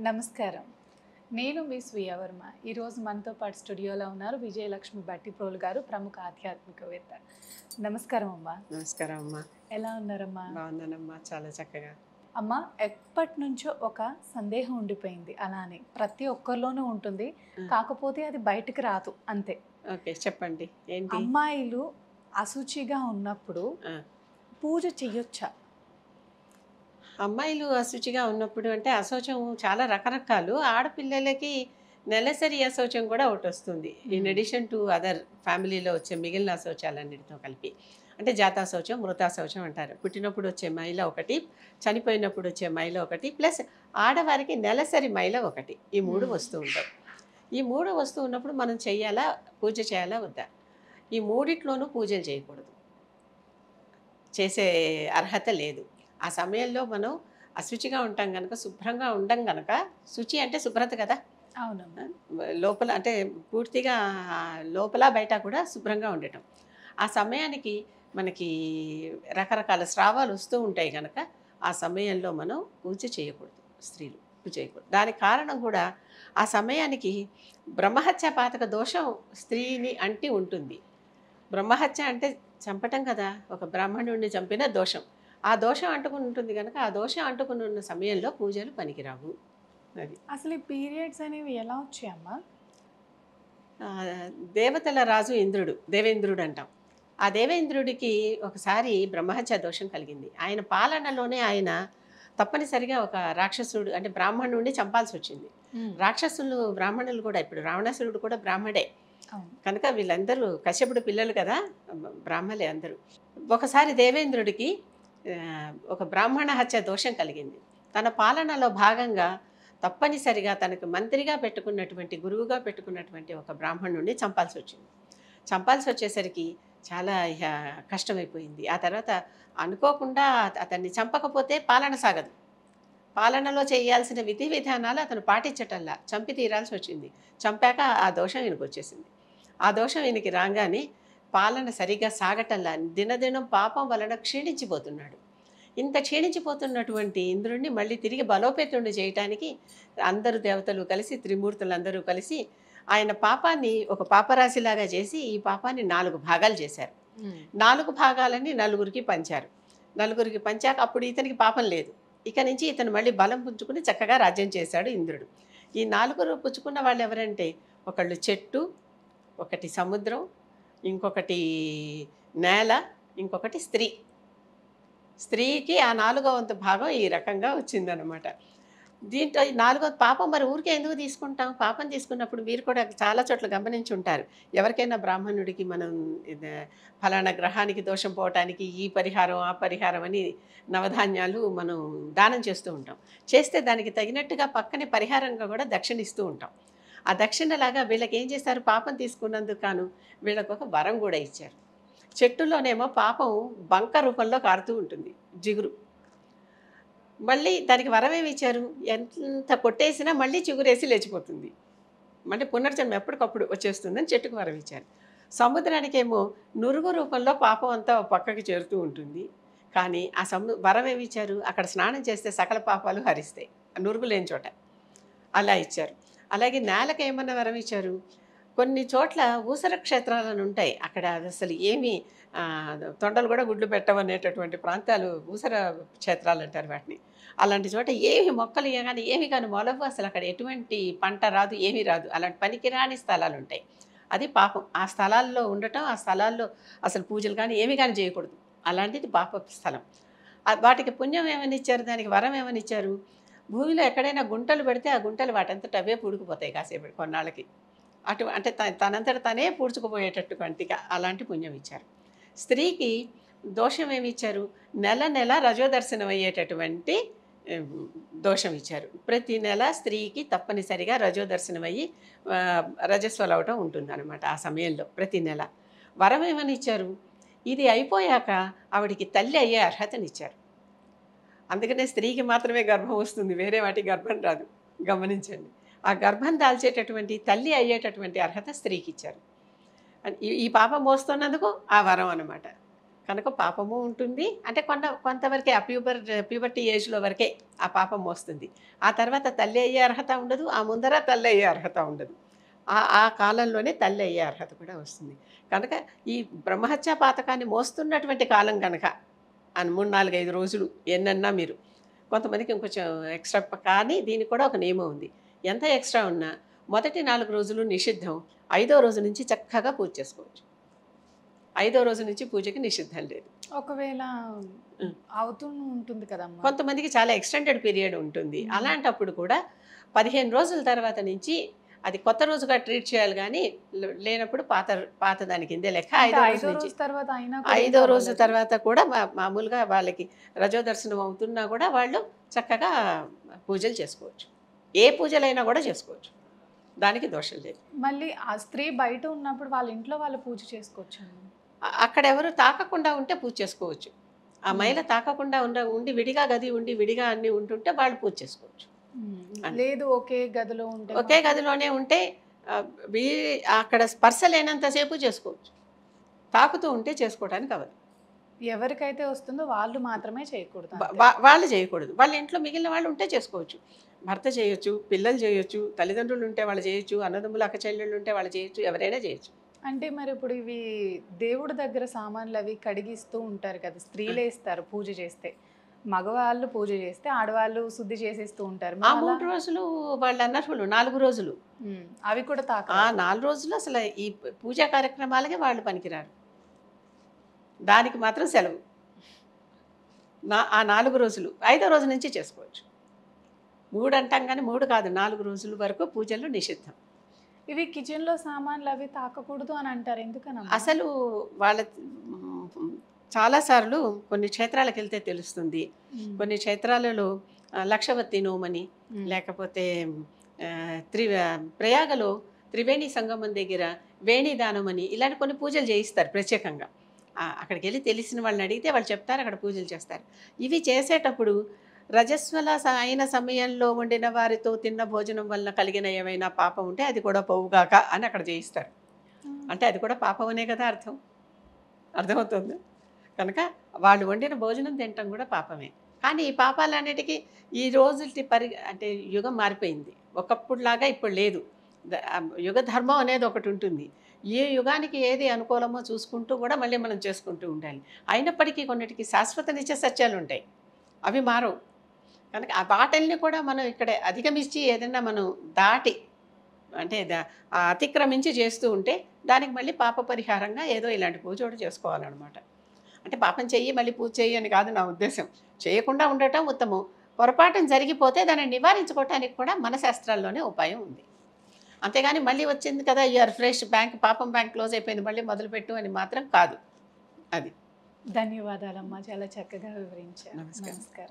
నమస్కారం. నేను మీ స్వీయ వర్మ. ఈరోజు మనతో పాటు స్టూడియోలో ఉన్నారు విజయలక్ష్మి భట్టిప్రోలు గారు, ప్రముఖ ఆధ్యాత్మికవేత్త. నమస్కారం అమ్మా. నమస్కారం అమ్మా. ఎలా ఉన్నారమ్మా? బాగున్నానమ్మా, చాలా చక్కగా. అమ్మ, ఎప్పటినుంచో ఒక సందేహం ఉండిపోయింది. అలానే ప్రతి ఒక్కరిలోనూ ఉంటుంది. కాకపోతే అది బయటికి రాదు అంతే. ఓకే, చెప్పండి ఏంటి? అమ్మాయిలు అశుచిగా ఉన్నప్పుడు పూజ చెయ్యొచ్చా? అమ్మాయిలు అశుచిగా ఉన్నప్పుడు అంటే అశౌచం చాలా రకరకాలు. ఆడపిల్లలకి నెలసరి అశౌచం కూడా ఒకటి వస్తుంది, ఇన్ అడిషన్ టు అదర్ ఫ్యామిలీలో వచ్చే మిగిలిన అశౌచాలన్నిటితో కలిపి. అంటే జాతాశౌచం, మృతాశౌచం అంటారు. పుట్టినప్పుడు వచ్చే మైల ఒకటి, చనిపోయినప్పుడు వచ్చే మైల ఒకటి, ప్లస్ ఆడవారికి నెలసరి మైల ఒకటి. ఈ మూడు వస్తూ ఉంటాయి. ఈ మూడు వస్తూ ఉన్నప్పుడు మనం చెయ్యాలా, పూజ చేయాలా వద్దా? ఈ మూడిట్లోనూ పూజలు చేయకూడదు, చేసే అర్హత లేదు. ఆ సమయంలో మనం అశుచిగా ఉంటాం కనుక, శుభ్రంగా ఉండం కనుక, శుచి అంటే శుభ్రత కదా. అవునమ్మా. లోపల అంటే పూర్తిగా లోపల బయట కూడా శుభ్రంగా ఉండటం. ఆ సమయానికి మనకి రకరకాల స్రావాలు వస్తూ ఉంటాయి కనుక ఆ సమయంలో మనం పూజ చేయకూడదు, స్త్రీలు పూజ చేయకూడదు. దానికి కారణం కూడా ఆ సమయానికి బ్రహ్మహత్య పాతక దోషం స్త్రీని అంటి ఉంటుంది. బ్రహ్మహత్య అంటే చంపటం కదా, ఒక బ్రాహ్మణుడిని చంపిన దోషం. ఆ దోషం అంటుకుని ఉంటుంది కనుక ఆ దోషం అంటుకుని ఉన్న సమయంలో పూజలు పనికిరావు. అది అసలు ఈ పీరియడ్స్ అనేవి ఎలా వచ్చాయమ్మా? దేవతల రాజు ఇంద్రుడు, దేవేంద్రుడు అంటాం. ఆ దేవేంద్రుడికి ఒకసారి బ్రహ్మహత్య దోషం కలిగింది. ఆయన పాలనలోనే ఆయన తప్పనిసరిగా ఒక రాక్షసుడు అంటే బ్రాహ్మణుడిని చంపాల్సి వచ్చింది. రాక్షసులు బ్రాహ్మణులు కూడా, ఇప్పుడు రావణాసురుడు కూడా బ్రాహ్మడే కనుక వీళ్ళందరూ కశ్యపుడు పిల్లలు కదా, బ్రాహ్మలే అందరూ. ఒకసారి దేవేంద్రుడికి ఒక బ్రాహ్మణ హత్య దోషం కలిగింది. తన పాలనలో భాగంగా తప్పనిసరిగా తనకు మంత్రిగా పెట్టుకున్నటువంటి, గురువుగా పెట్టుకున్నటువంటి ఒక బ్రాహ్మణుడిని చంపాల్సి వచ్చింది. చంపాల్సి వచ్చేసరికి చాలా కష్టమైపోయింది. ఆ తర్వాత అనుకోకుండా అతన్ని చంపకపోతే పాలన సాగదు. పాలనలో చేయాల్సిన విధి విధానాలు అతను పాటించటల్లా చంపి తీరాల్సి వచ్చింది. చంపాక ఆ దోషం ఈయనకు వచ్చేసింది. ఆ దోషం ఈయనకి రాగానే పాలన సరిగా సాగటల్లా దినదినం పాపం వలన క్షీణించిపోతున్నాడు. ఇంత క్షీణించిపోతున్నటువంటి ఇంద్రుడిని మళ్ళీ తిరిగి బలోపేతుడిని చేయటానికి అందరు దేవతలు కలిసి, త్రిమూర్తులందరూ కలిసి ఆయన పాపాన్ని ఒక పాపరాశిలాగా చేసి ఈ పాపాన్ని 4 భాగాలు చేశారు. 4 భాగాలని నలుగురికి పంచారు. నలుగురికి పంచాక అప్పుడు ఇతనికి పాపం లేదు. ఇక నుంచి ఇతను మళ్ళీ బలం పుంజుకుని చక్కగా రాజ్యం చేశాడు ఇంద్రుడు. ఈ 4 పుచ్చుకున్న వాళ్ళు ఎవరంటే, ఒకళ్ళు చెట్టు, ఒకటి సముద్రం, ఇంకొకటి నేల, ఇంకొకటి స్త్రీ. స్త్రీకి ఆ 4వ వంతు భాగం ఈ రకంగా వచ్చిందనమాట. దీంట్లో ఈ 4వ పాపం మరి ఊరికే ఎందుకు తీసుకుంటాం? పాపం తీసుకున్నప్పుడు మీరు కూడా చాలా చోట్ల గమనించి ఉంటారు. ఎవరికైనా బ్రాహ్మణుడికి మనం ఫలానా గ్రహానికి దోషం పోవటానికి ఈ పరిహారం, ఆ పరిహారం అని నవధాన్యాలు మనం దానం చేస్తూ ఉంటాం. చేస్తే దానికి తగినట్టుగా పక్కనే పరిహారంగా కూడా దక్షిణ ఇస్తూ ఉంటాం. ఆ దక్షిణలాగా వీళ్ళకి ఏం చేశారు? పాపం తీసుకున్నందుకు కాను వీళ్ళకు ఒక వరం కూడా ఇచ్చారు. చెట్టులోనేమో పాపం బంక రూపంలో కారుతూ ఉంటుంది, జిగురు. మళ్ళీ దానికి వరం ఏమి ఇచ్చారు? ఎంత కొట్టేసినా మళ్ళీ చిగురేసి లేచిపోతుంది. అంటే పునర్జన్మ ఎప్పటికప్పుడు వచ్చేస్తుందని చెట్టుకు వరం ఇచ్చారు. సముద్రానికేమో నురుగు రూపంలో పాపం అంతా పక్కకి చేరుతూ ఉంటుంది. కానీ ఆ వరం ఏమి ఇచ్చారు? అక్కడ స్నానం చేస్తే సకల పాపాలు హరిస్తాయి, నురుగు లేని చోట. అలా ఇచ్చారు. అలాగే నేలకు ఏమన్నా వరం ఇచ్చారు? కొన్ని చోట్ల ఊసర క్షేత్రాలను ఉంటాయి, అక్కడ అసలు ఏమి తొండలు కూడా గుడ్లు పెట్టవనేటటువంటి ప్రాంతాలు ఊసర క్షేత్రాలు అంటారు వాటిని. అలాంటి చోట ఏమి మొక్కలు కానీ ఏమి కానీ మొలవు, అసలు అక్కడ ఎటువంటి పంట రాదు, ఏమీ రాదు. అలాంటి పనికిరాని స్థలాలు ఉంటాయి. అది పాపం. ఆ స్థలాల్లో ఉండటం, ఆ స్థలాల్లో అసలు పూజలు కానీ ఏమి కానీ చేయకూడదు. అలాంటిది పాప స్థలం. వాటికి పుణ్యం ఏమని ఇచ్చారు? దానికి వరం ఏమని ఇచ్చారు? భూమిలో ఎక్కడైనా గుంటలు పెడితే ఆ గుంటలు వాటంతట అవే పూడుకుపోతాయి కాసేపు కొన్నాళ్ళకి. అంటే తనంతట తనే పూడ్చుకుపోయేటట్టుగా అలాంటి పుణ్యం ఇచ్చారు. స్త్రీకి దోషం ఏమి ఇచ్చారు? నెల నెల రజోదర్శనం అయ్యేటటువంటి దోషం ఇచ్చారు. ప్రతి నెల స్త్రీకి తప్పనిసరిగా రజోదర్శనం అయ్యి రజస్వలు అవటం ఉంటుందన్నమాట ఆ సమయంలో ప్రతి నెల. వరం ఏమని ఇచ్చారు? ఇది అయిపోయాక ఆవిడికి తల్లి అయ్యే అర్హతనిచ్చారు. అందుకనే స్త్రీకి మాత్రమే గర్భం వస్తుంది, వేరే వాటికి గర్భం రాదు. గమనించండి. ఆ గర్భం దాల్చేటటువంటి తల్లి అయ్యేటటువంటి అర్హత స్త్రీకి ఇచ్చారు. ఈ పాపం మోస్తున్నందుకు ఆ వరం అన్నమాట. కనుక పాపము ఉంటుంది. అంటే కొంతవరకే ఆ ప్యూబర్టీ ఏజ్‌లో వరకే ఆ పాపం వస్తుంది. ఆ తర్వాత తల్లి అయ్యే అర్హత ఉండదు. ఆ ముందర తల్లి అయ్యే అర్హత ఉండదు. ఆ కాలంలోనే తల్లి అయ్యే అర్హత కూడా వస్తుంది. కనుక ఈ బ్రహ్మహత్యా పాతకాన్ని మోస్తున్నటువంటి కాలం గనక 3, 4, 5 రోజులు ఎన్నన్నా మీరు. కొంతమందికి ఇంకొంచెం ఎక్స్‌ట్రా కానీ దీనికి కూడా ఒక నియమం ఉంది. ఎంత ఎక్స్‌ట్రా ఉన్నా మొదటి 4 రోజులు నిషిద్ధం. ఐదో రోజు నుంచి చక్కగా పూజ చేసుకోవచ్చు. ఐదో రోజు నుంచి పూజకి నిషిద్ధం లేదు. ఒకవేళ హ్మ్. అవుతూ ఉంటుంది కదమ్మా. కొంతమందికి చాలా ఎక్స్టెండెడ్ పీరియడ్ ఉంటుంది. అలాంటప్పుడు కూడా 15 రోజుల తర్వాత నుంచి అది కొత్త రోజుగా ట్రీట్ చేయాలి గానీ, లేనప్పుడు పాత దాని కిందే లెక్క. అంటే ఐదో రోజు ఐదో నుంచి రోజు తర్వాత అయినా కూడా ఏం ఐదో రోజు అవ్వలేదా? తర్వాత కూడా మామూలుగా వాళ్ళకి రజోదర్శనం అవుతున్నా కూడా వాళ్ళు చక్కగా పూజలు చేసుకోవచ్చు. ఏ పూజలైనా కూడా చేసుకోవచ్చు. దానికి దోషం లేదు. మళ్ళీ ఆ స్త్రీ బయట ఉన్నప్పుడు వాళ్ళ ఇంట్లో వాళ్ళు పూజ చేసుకోవచ్చండి. అక్కడెవరు తాకకుండా ఉంటే పూజ చేసుకోవచ్చు. ఆ మహిళ తాకకుండా ఉండి విడిగా గది ఉండి విడిగా అన్నీ ఉంటుంటే వాళ్ళు పూజ చేసుకోవచ్చు. అని. లేదు ఒకే గదిలో ఉంటే ఒకే గదిలోనే ఉంటే ఆహ్, వీ అక్కడ స్పర్శ లేనంతసేపు చేసుకోవచ్చు. తాకుతూ ఉంటే చేసుకోవడానికి అవ్వదు. ఎవరికైతే వస్తుందో వాళ్ళు మాత్రమే చేయకూడదు వా అంతే. వా వాళ్ళు చేయకూడదు. వాళ్ళ ఇంట్లో మిగిలిన వాళ్ళు ఉంటే చేసుకోవచ్చు. భర్త చేయొచ్చు, పిల్లలు చేయొచ్చు, తల్లిదండ్రులు ఉంటే వాళ్ళు చేయొచ్చు, అన్నదమ్ములు, అక్క చెల్లెళ్ళు ఉంటే వాళ్ళు చేయొచ్చు, ఎవరైనా చేయొచ్చు. అంటే మరి ఇప్పుడు ఇవి దేవుడి దగ్గర సామాన్లు అవి కడిగిస్తూ ఉంటారు కదా, స్త్రీలే ఇస్తారు పూజ చేస్తే. మగవాళ్ళు పూజ చేస్తే ఆడవాళ్ళు శుద్ధి చేసేస్తూ ఉంటారు. ఆ మరి అలా 3 రోజులు వాళ్ళు అనర్హులు. 4 రోజులు. అవి కూడా ఆ తాకరాదు. 4 రోజులు అసలు ఈ పూజా కార్యక్రమాలకే వాళ్ళు పనికిరారు. దానికి మాత్రం సెలవు. ఆ 4 రోజులు. ఐదో రోజు నుంచి చేసుకోవచ్చు. 3 అంటాం కానీ 3 కాదు, 4 రోజుల వరకు పూజలు నిషిద్ధం. ఇవి కిచెన్లో సామాన్లు అవి తాకకూడదు అని అంటారు, ఎందుకనమ్మా? అసలు వాళ్ళ చాలాసార్లు కొన్ని క్షేత్రాలకు వెళ్తే తెలుస్తుంది. కొన్ని క్షేత్రాలలో లక్షవత్తి నోమని, మ్మ్. లేకపోతే ప్రయాగలో త్రివేణి సంగమం దగ్గర వేణి దానం అని ఇలాంటి కొన్ని పూజలు చేయిస్తారు ప్రత్యేకంగా. అక్కడికి వెళ్ళి తెలిసిన వాళ్ళని అడిగితే వాళ్ళు చెప్తారు, అక్కడ పూజలు చేస్తారు. ఇవి చేసేటప్పుడు రజస్వల అయిన సమయంలో వండిన వారితో తిన్న భోజనం వల్ల కలిగిన ఏమైనా పాపం ఉంటే అది కూడా పోవుగాక అని అక్కడ చేయిస్తారు. అంటే అది కూడా పాపమనే కదా అర్థం. అర్థమవుతుంది. కనుక వాళ్ళు వండిన భోజనం తినటం కూడా పాపమే. కానీ ఈ పాపాలన్నిటికీ ఈ రోజులకి అంటే యుగం మారిపోయింది. ఒకప్పుడులాగా ఇప్పుడు లేదు. యుగ ధర్మం అనేది ఒకటి ఉంటుంది. ఏ యుగానికి ఏది అనుకూలమో చూసుకుంటూ కూడా మళ్ళీ మనం చేసుకుంటూ ఉండాలి. అయినప్పటికీ కొన్నిటికి శాశ్వత నిత్య సత్యాలు ఉంటాయి. అవి మారవు. కనుక ఆ వాటిల్ని కూడా మనం ఇక్కడ అధిగమించి ఏదైనా మనం దాటి అంటే అతిక్రమించి చేస్తూ ఉంటే దానికి మళ్ళీ పాప పరిహారంగా ఏదో ఇలాంటి పూజ ఒకటి చేసుకోవాలన్నమాట. అంటే పాపం చెయ్యి మళ్ళీ పూజ చెయ్యి అని కాదు నా ఉద్దేశం. చేయకుండా ఉండటం ఉత్తమం. పొరపాటున జరిగిపోతే దాన్ని నివారించుకోవటానికి కూడా మన శాస్త్రాల్లోనే ఉపాయం ఉంది. అంతేగాని మళ్ళీ వచ్చింది కదా, యూఆర్ ఫ్రెష్, పాపం బ్యాంక్ క్లోజ్ అయిపోయింది, మళ్ళీ మొదలుపెట్టు అని మాత్రం కాదు. అది. ధన్యవాదాలమ్మా, చాలా చక్కగా వివరించారు. నమస్కారం. నమస్కారం.